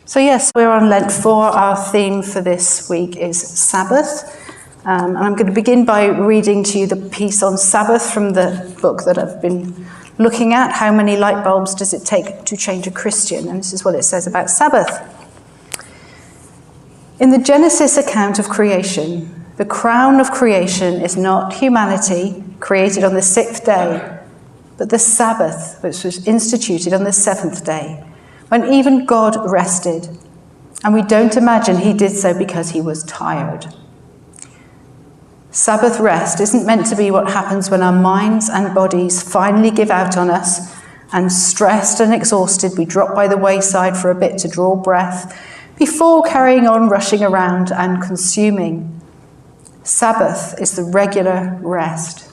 So yes, we're on Lent 4. Our theme for this week is Sabbath. And I'm going to begin by reading to you the piece on Sabbath from the book that I've been looking at. How many light bulbs does it take to change a Christian? And this is what it says about Sabbath. In the Genesis account of creation, the crown of creation is not humanity created on the 6th day, but the Sabbath, which was instituted on the 7th day, when even God rested. And we don't imagine he did so because he was tired. Sabbath rest isn't meant to be what happens when our minds and bodies finally give out on us, and stressed and exhausted we drop by the wayside for a bit to draw breath before carrying on rushing around and consuming. Sabbath is the regular rest,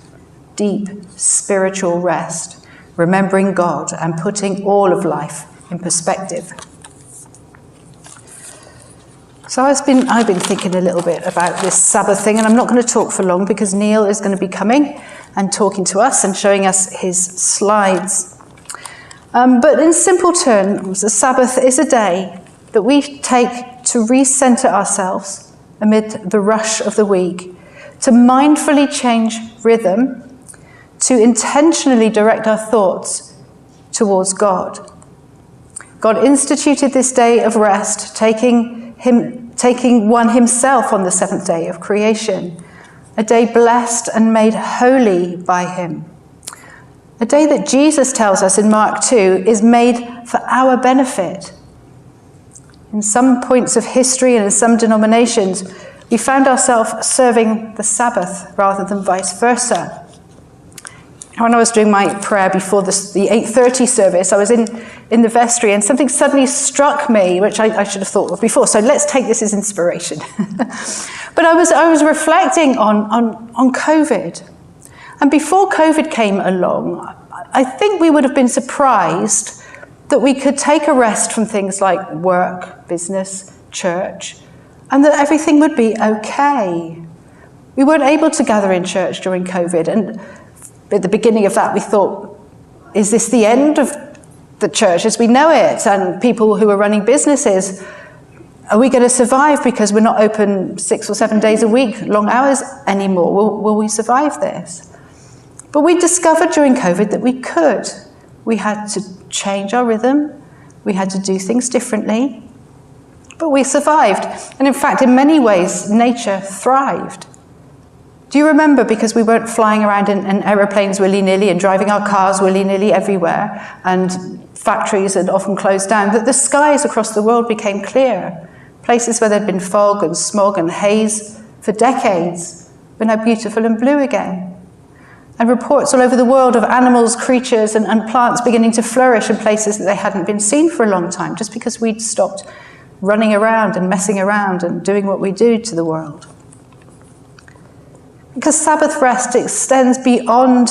deep spiritual rest, remembering God and putting all of life in perspective. So I've been thinking a little bit about this Sabbath thing, and I'm not going to talk for long because Neil is going to be coming and talking to us and showing us his slides. But in simple terms, the Sabbath is a day that we take to recenter ourselves amid the rush of the week, to mindfully change rhythm, to intentionally direct our thoughts towards God. God instituted this day of rest, taking one himself on the 7th day of creation, a day blessed and made holy by him. A day that Jesus tells us in Mark 2 is made for our benefit. In some points of history and in some denominations, we found ourselves serving the Sabbath rather than vice versa. When I was doing my prayer before the 8:30 service, I was in the vestry and something suddenly struck me, which I should have thought of before. So let's take this as inspiration. But I was reflecting on COVID. And before COVID came along, I think we would have been surprised that we could take a rest from things like work, business, church, and that everything would be okay. We weren't able to gather in church during COVID, and at the beginning of that we thought, is this the end of the church as we know it? And people who are running businesses, are we going to survive because we're not open 6 or 7 days a week, long hours anymore? Will we survive this? But we discovered during COVID that we could. We had to change our rhythm. We had to do things differently. But we survived. And in fact, in many ways, nature thrived. Do you remember, because we weren't flying around in aeroplanes willy-nilly and driving our cars willy-nilly everywhere, and factories had often closed down, that the skies across the world became clear. Places where there'd been fog and smog and haze for decades were now beautiful and blue again. And reports all over the world of animals, creatures, and plants beginning to flourish in places that they hadn't been seen for a long time, just because we'd stopped running around and messing around and doing what we do to the world. Because Sabbath rest extends beyond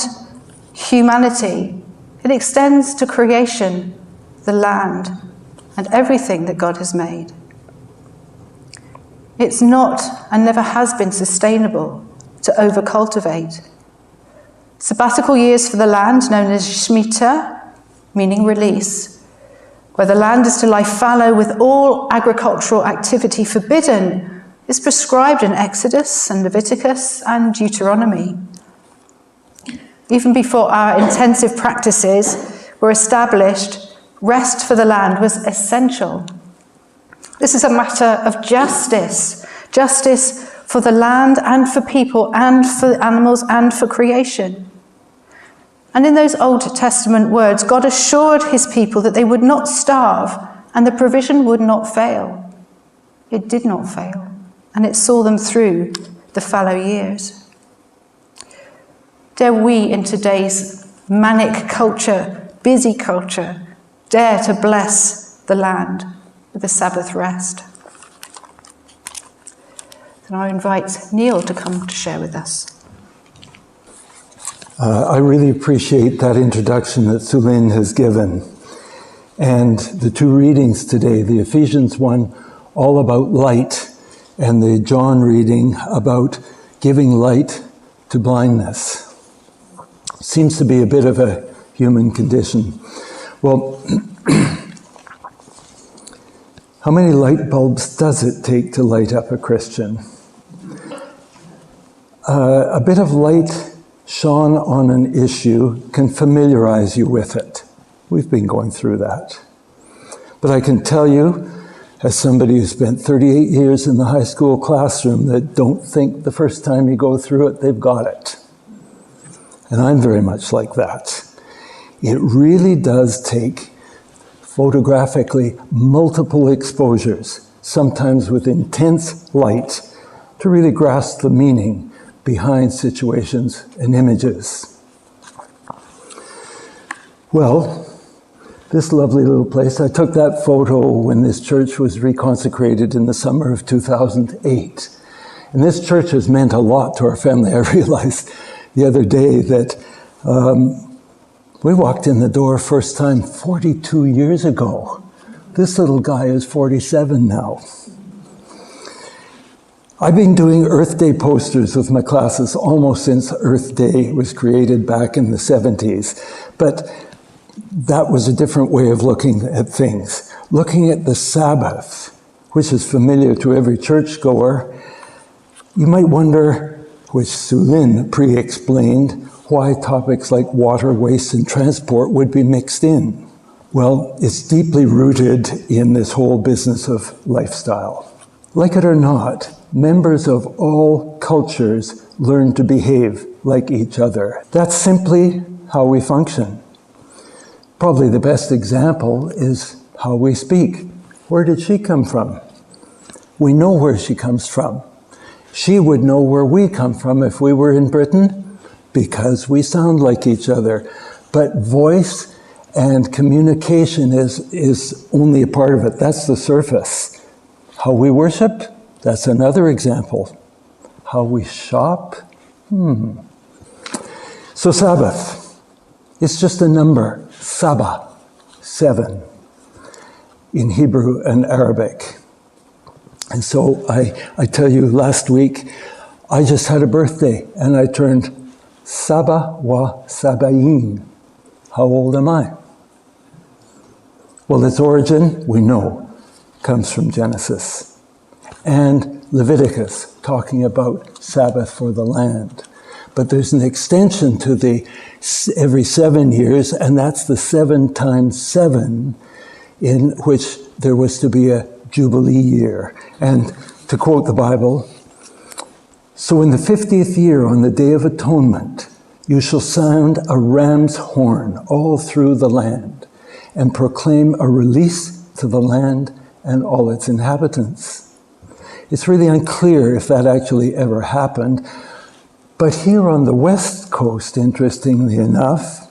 humanity. It extends to creation, the land, and everything that God has made. It's not and never has been sustainable to overcultivate. Sabbatical years for the land, known as Shemitah, meaning release, where the land is to lie fallow with all agricultural activity forbidden, is prescribed in Exodus and Leviticus and Deuteronomy. Even before our intensive practices were established, rest for the land was essential. This is a matter of justice for the land and for people and for animals and for creation. And in those Old Testament words, God assured his people that they would not starve and the provision would not fail. It did not fail, and it saw them through the fallow years. Dare we, in today's manic culture, busy culture, dare to bless the land with a Sabbath rest? Then I invite Neil to come to share with us. I really appreciate that introduction that Sulin has given. And the two readings today, the Ephesians one, all about light, and the John reading about giving light to blindness. Seems to be a bit of a human condition. Well, How many light bulbs does it take to light up a Christian? A bit of light shone on an issue can familiarize you with it. We've been going through that. But I can tell you, as somebody who spent 38 years in the high school classroom, that don't think the first time you go through it, they've got it. And I'm very much like that. It really does take, photographically, multiple exposures, sometimes with intense light, to really grasp the meaning behind situations and images. Well, this lovely little place, I took that photo when this church was reconsecrated in the summer of 2008. And this church has meant a lot to our family. I realized the other day that we walked in the door first time 42 years ago. This little guy is 47 now. I've been doing Earth Day posters with my classes almost since Earth Day was created back in the 70s. But that was a different way of looking at things. Looking at the Sabbath, which is familiar to every churchgoer, you might wonder, which Sulin pre-explained, why topics like water, waste, and transport would be mixed in. Well, it's deeply rooted in this whole business of lifestyle. Like it or not, members of all cultures learn to behave like each other. That's simply how we function. Probably the best example is how we speak. Where did she come from? We know where she comes from. She would know where we come from if we were in Britain, because we sound like each other. But voice and communication is only a part of it. That's the surface. How we worship, that's another example. How we shop, So Sabbath, it's just a number, Sabbath, 7, in Hebrew and Arabic. And so I tell you, last week, I just had a birthday, and I turned Saba wa Sabayin. How old am I? Well, its origin, we know, comes from Genesis and Leviticus, talking about Sabbath for the land. But there's an extension to the every 7 years, and that's the 7 times 7, in which there was to be a Jubilee year. And to quote the Bible, so in the 50th year, on the Day of Atonement, you shall sound a ram's horn all through the land and proclaim a release to the land and all its inhabitants. It's really unclear if that actually ever happened, but here on the West Coast, interestingly enough,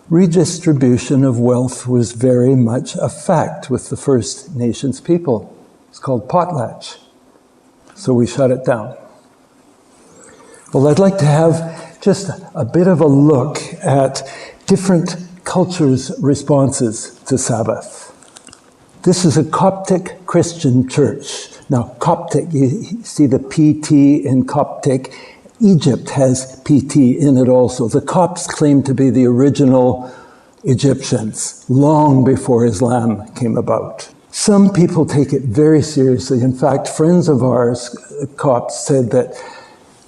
redistribution of wealth was very much a fact with the First Nations people. It's called potlatch. So we shut it down. Well, I'd like to have just a bit of a look at different cultures' responses to Sabbath. This is a Coptic Christian church. Now, Coptic, you see the PT in Coptic. Egypt has PT in it also. The Copts claim to be the original Egyptians, long before Islam came about. Some people take it very seriously. In fact, friends of ours, Copts, said that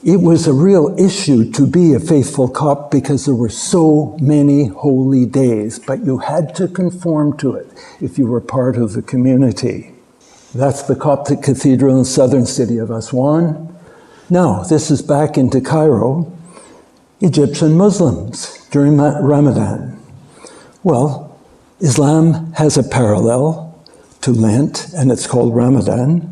it was a real issue to be a faithful Copt because there were so many holy days, but you had to conform to it if you were part of the community. That's the Coptic cathedral in the southern city of Aswan. Now, this is back into Cairo, Egyptian Muslims during Ramadan. Well, Islam has a parallel to Lent, and it's called Ramadan.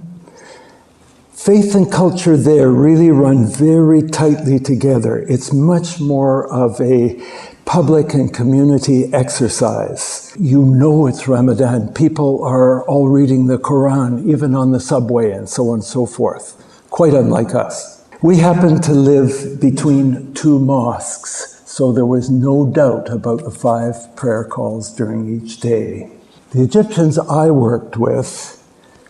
Faith and culture there really run very tightly together. It's much more of a public and community exercise. You know it's Ramadan. People are all reading the Quran, even on the subway, and so on and so forth. Quite unlike us. We happen to live between 2 mosques, so there was no doubt about the 5 prayer calls during each day. The Egyptians I worked with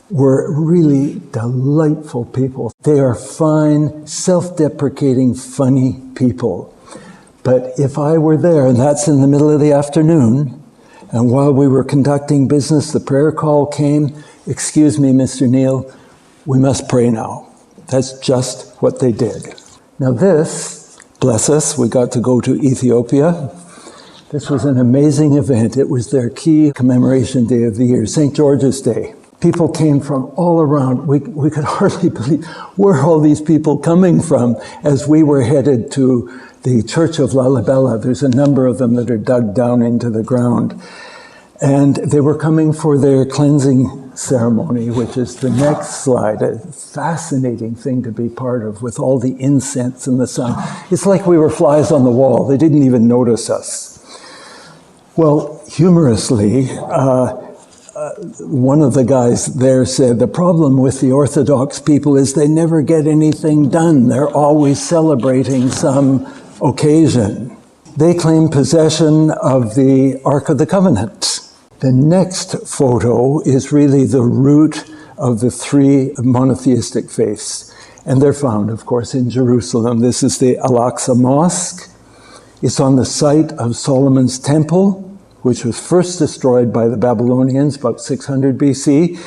were really delightful people. They are fine, self-deprecating, funny people. But if I were there, and that's in the middle of the afternoon, and while we were conducting business, the prayer call came, "Excuse me, Mr. Neil, we must pray now." That's just what they did. Now this, bless us, we got to go to Ethiopia. This was an amazing event. It was their key commemoration day of the year, St. George's Day. People came from all around. We could hardly believe where all these people coming from as we were headed to the Church of Lalibela. There's a number of them that are dug down into the ground. And they were coming for their cleansing ceremony, which is the next slide. A fascinating thing to be part of with all the incense and the sound. It's like we were flies on the wall. They didn't even notice us. Well, humorously, one of the guys there said, the problem with the Orthodox people is they never get anything done. They're always celebrating some occasion. They claim possession of the Ark of the Covenant. The next photo is really the root of the three monotheistic faiths. And they're found, of course, in Jerusalem. This is the Al-Aqsa Mosque. It's on the site of Solomon's Temple, which was first destroyed by the Babylonians about 600 BC,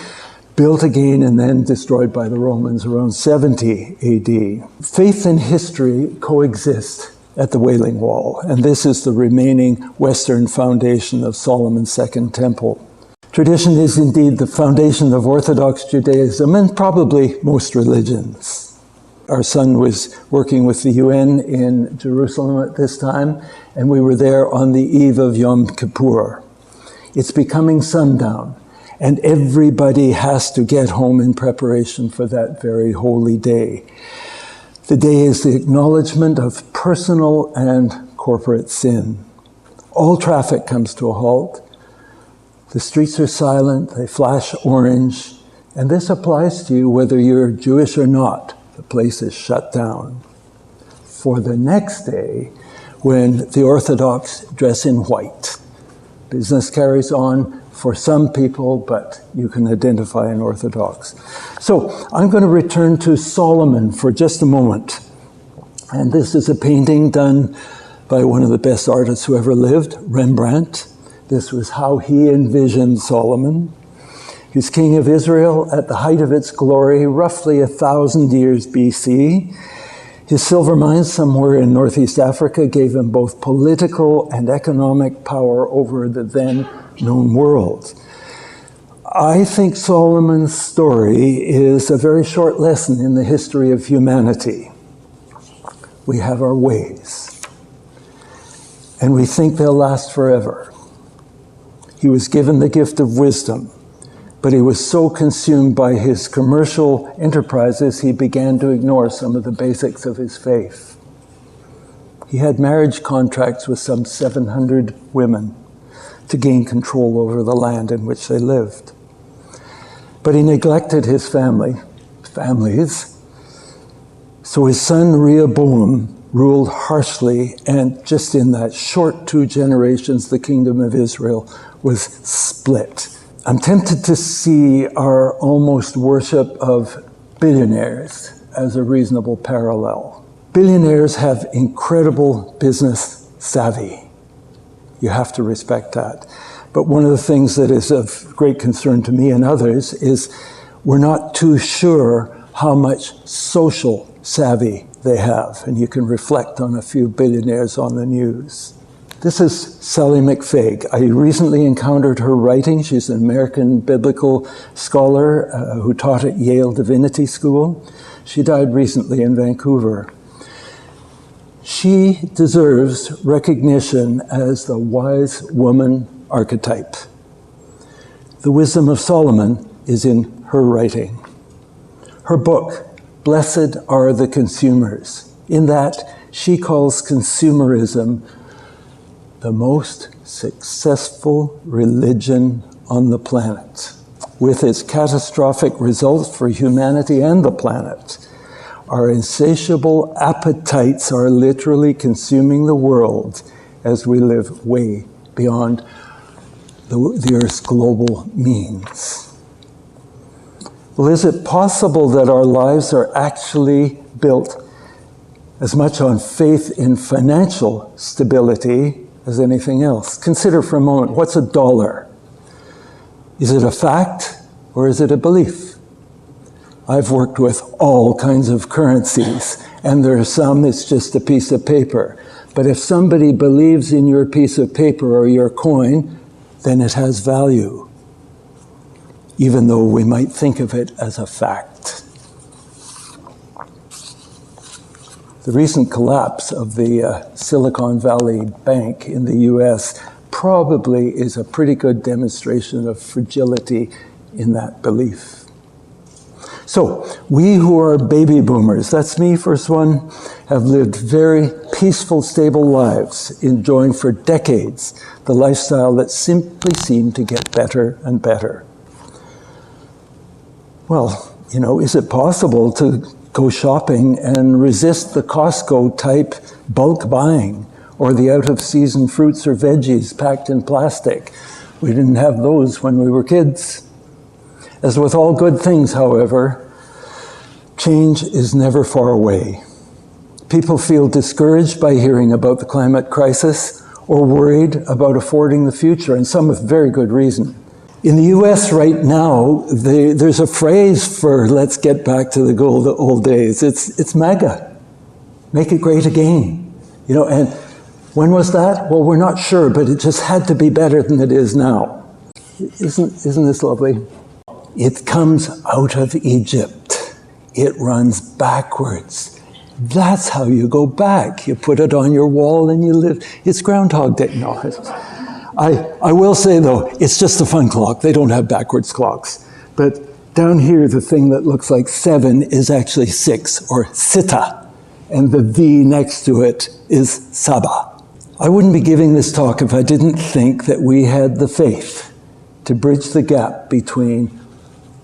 built again and then destroyed by the Romans around 70 AD. Faith and history coexist at the Wailing Wall, and this is the remaining western foundation of Solomon's Second Temple. Tradition is indeed the foundation of Orthodox Judaism and probably most religions. Our son was working with the UN in Jerusalem at this time, and we were there on the eve of Yom Kippur. It's becoming sundown, and everybody has to get home in preparation for that very holy day. The day is the acknowledgement of personal and corporate sin. All traffic comes to a halt. The streets are silent, they flash orange, and this applies to you whether you're Jewish or not. The place is shut down. For the next day, when the Orthodox dress in white. Business carries on for some people, but you can identify an Orthodox. So I'm going to return to Solomon for just a moment. And this is a painting done by one of the best artists who ever lived, Rembrandt. This was how he envisioned Solomon. He's king of Israel at the height of its glory, roughly 1,000 years BC. His silver mines somewhere in Northeast Africa gave him both political and economic power over the then known world. I think Solomon's story is a very short lesson in the history of humanity. We have our ways, and we think they'll last forever. He was given the gift of wisdom, but he was so consumed by his commercial enterprises, he began to ignore some of the basics of his faith. He had marriage contracts with some 700 women to gain control over the land in which they lived. But he neglected his families. So his son Rehoboam ruled harshly, and just in that short 2 generations, the kingdom of Israel was split. I'm tempted to see our almost worship of billionaires as a reasonable parallel. Billionaires have incredible business savvy. You have to respect that. But one of the things that is of great concern to me and others is we're not too sure how much social savvy they have. And you can reflect on a few billionaires on the news. This is Sally McFaig. I recently encountered her writing. She's an American biblical scholar who taught at Yale Divinity School. She died recently in Vancouver. She deserves recognition as the wise woman archetype. The wisdom of Solomon is in her writing. Her book, Blessed Are the Consumers, in that she calls consumerism the most successful religion on the planet, with its catastrophic results for humanity and the planet. Our insatiable appetites are literally consuming the world as we live way beyond the Earth's global means. Well, is it possible that our lives are actually built as much on faith in financial stability as anything else? Consider for a moment, what's a dollar? Is it a fact or is it a belief? I've worked with all kinds of currencies, and there are some that's just a piece of paper. But if somebody believes in your piece of paper or your coin, then it has value, even though we might think of it as a fact. The recent collapse of the Silicon Valley Bank in the US probably is a pretty good demonstration of fragility in that belief. So, we who are baby boomers, that's me, first one, have lived very peaceful, stable lives, enjoying for decades the lifestyle that simply seemed to get better and better. Well, is it possible to go shopping and resist the Costco type bulk buying or the out-of-season fruits or veggies packed in plastic? We didn't have those when we were kids. As with all good things, however, change is never far away. People feel discouraged by hearing about the climate crisis or worried about affording the future, and some with very good reason. In the US right now, there's a phrase for let's get back to the old days. It's MAGA, make it great again. And when was that? Well, we're not sure, but it just had to be better than it is now. Isn't this lovely? It comes out of Egypt. It runs backwards. That's how you go back. You put it on your wall and you live. It's Groundhog Day. No, I will say, though, it's just a fun clock. They don't have backwards clocks. But down here, the thing that looks like 7 is actually 6, or Sita. And the V next to it is Saba. I wouldn't be giving this talk if I didn't think that we had the faith to bridge the gap between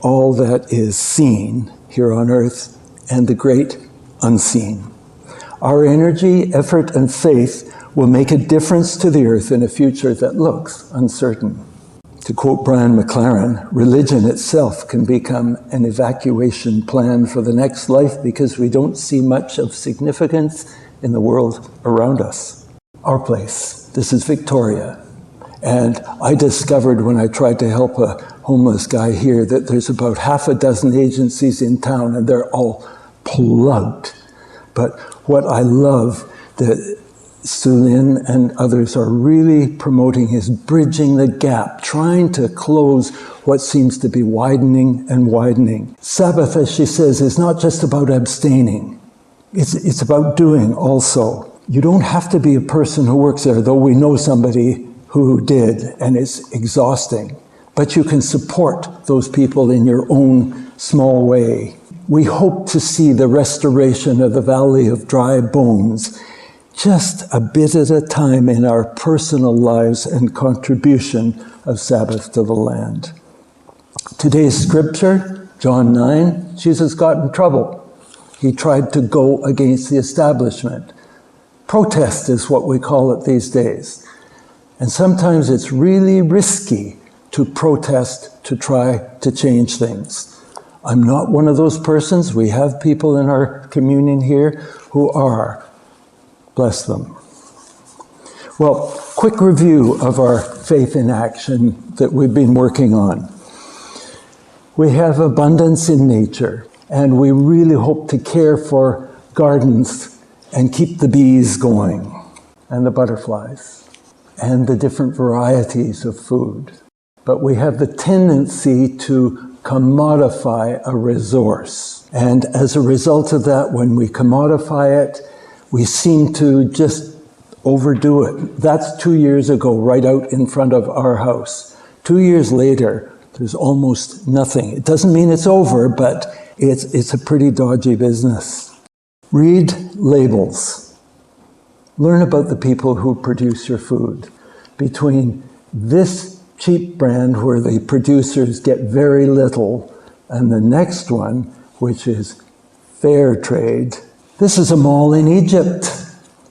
all that is seen here on earth and the great unseen. Our energy, effort, and faith will make a difference to the earth in a future that looks uncertain. To quote Brian McLaren, religion itself can become an evacuation plan for the next life because we don't see much of significance in the world around us. Our place, this is Victoria. And I discovered when I tried to help a homeless guy here that there's about half a dozen agencies in town and they're all plugged. But what I love that Sulin and others are really promoting is bridging the gap, trying to close what seems to be widening and widening. Sabbath, as she says, is not just about abstaining. It's about doing also. You don't have to be a person who works there, though we know somebody who did, and it's exhausting. But you can support those people in your own small way. We hope to see the restoration of the Valley of Dry Bones, just a bit at a time in our personal lives and contribution of Sabbath to the land. Today's scripture, John 9, Jesus got in trouble. He tried to go against the establishment. Protest is what we call it these days. And sometimes it's really risky to protest to try to change things. I'm not one of those persons. We have people in our communion here who are. Bless them. Well, quick review of our faith in action that we've been working on. We have abundance in nature, and we really hope to care for gardens and keep the bees going, and the butterflies, and the different varieties of food. But we have the tendency to commodify a resource. And as a result of that, when we commodify it, we seem to just overdo it. That's 2 years ago, right out in front of our house. 2 years later, there's almost nothing. It doesn't mean it's over, but it's a pretty dodgy business. Read labels. Learn about the people who produce your food. Between this cheap brand where the producers get very little and the next one, which is fair trade. This is a mall in Egypt.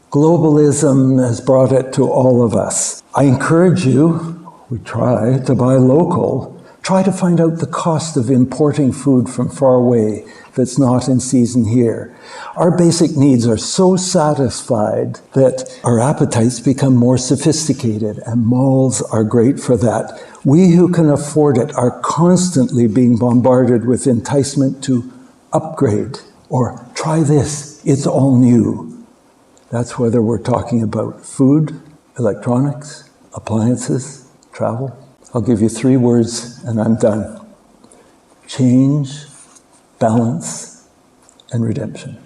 Globalism has brought it to all of us. I encourage you, we try to buy local. Try to find out the cost of importing food from far away. that's not in season here. Our basic needs are so satisfied that our appetites become more sophisticated, and malls are great for that. We who can afford it are constantly being bombarded with enticement to upgrade or try this, it's all new. That's whether we're talking about food, electronics, appliances, travel. I'll give you 3 words and I'm done. Change, balance, and redemption.